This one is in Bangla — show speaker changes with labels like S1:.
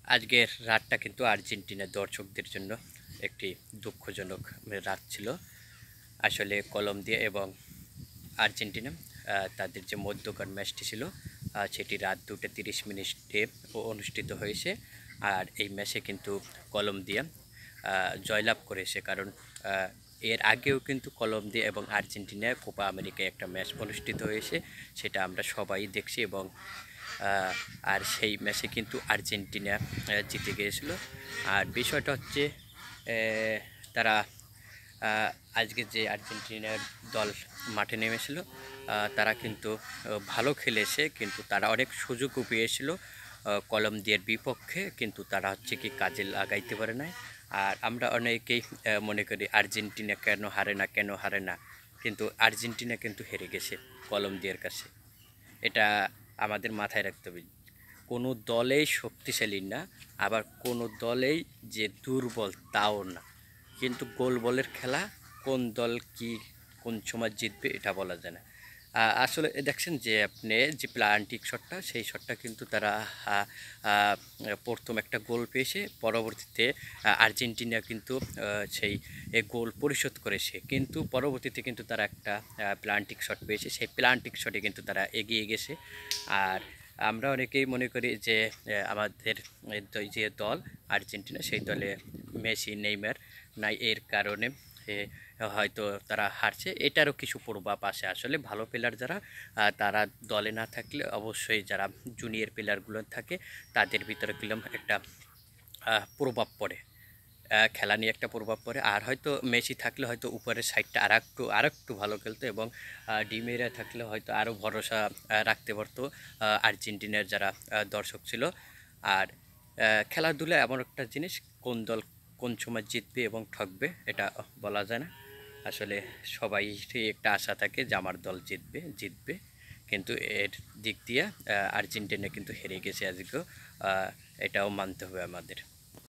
S1: আজকের রাতটা কিন্তু আর্জেন্টিনার দর্শকদের জন্য একটি দুঃখজনক রাত ছিল। আসলে কলম্বিয়া এবং আর্জেন্টিনা তাদের যে মধ্যকার ম্যাচটি ছিল সেটি রাত 2:30 অনুষ্ঠিত হয়েছে। আর এই ম্যাচে কিন্তু কলম্বিয়া জয়লাভ করেছে, কারণ এর আগেও কিন্তু কলম্বিয়া এবং আর্জেন্টিনা কোপা আমেরিকায় একটা ম্যাচ অনুষ্ঠিত হয়েছে, সেটা আমরা সবাই দেখছি। এবং আর সেই ম্যাচে কিন্তু আর্জেন্টিনা জিতে গিয়েছিল। আর বিষয়টা হচ্ছে তারা আজকে যে আর্জেন্টিনার দল মাঠে নেমেছিল তারা কিন্তু ভালো খেলেছে, কিন্তু তারা অনেক সুযোগও পেয়েছিল কলম্বিয়ার বিপক্ষে, কিন্তু তারা হচ্ছে কি কাজে লাগাইতে পারে না। আর আমরা অনেকেই মনে করি আর্জেন্টিনা কেন হারে না, কিন্তু আর্জেন্টিনা কিন্তু হেরে গেছে কলম্বিয়ার কাছে। এটা আমাদের মাথায় রাখতে হবে। কোনো দলেই শক্তিশালী না, আবার কোনো দলেই যে দুর্বল তাও না, কিন্তু গোল বলের খেলা, কোন দল কি কোন সময় জিতবে এটা বলা যায় না। আসলে দেখছেন যে আপনি যে প্লান্টিক শটটা, সেই শটটা কিন্তু তারা প্রথম একটা গোল পেয়েছে, পরবর্তীতে আর্জেন্টিনা কিন্তু সেই গোল পরিশোধ করেছে, কিন্তু পরবর্তীতে কিন্তু তারা একটা প্লান্টিক শট পেয়েছে, সেই প্লান্টিক শটে কিন্তু তারা এগিয়ে গেছে। আর আমরা অনেকেই মনে করি যে আমাদের যে দল আর্জেন্টিনা, সেই দলে মেসি নেইমার নাই, এর কারণে হয়তো তারা হারছে। এটারও কিছু প্রভাব আসে। আসলে ভালো প্লেয়ার যারা তারা দলে না থাকলে অবশ্যই যারা জুনিয়র প্লেয়ারগুলো থাকে তাদের ভিতরে কিরকম একটা প্রভাব পড়ে, খেলা নিয়ে একটা প্রভাব পড়ে। আর হয়তো মেসি থাকলে হয়তো উপরের সাইডটা আর একটু ভালো খেলতো, এবং ডিমেরা থাকলে হয়তো আরও ভরসা রাখতে পারতো আর্জেন্টিনার যারা দর্শক ছিল। আর খেলাধুলা এমন একটা জিনিস, কোন দল কোন সময় জিতবে এবং ঠকবে এটা বলা যায় না। আসলে সবাইরই একটা আশা থাকে যে আমার দল জিতবে, কিন্তু এর দিক দিয়ে আর্জেন্টিনা কিন্তু হেরে গেছে আজকেও, এটাও মানতে হবে আমাদের।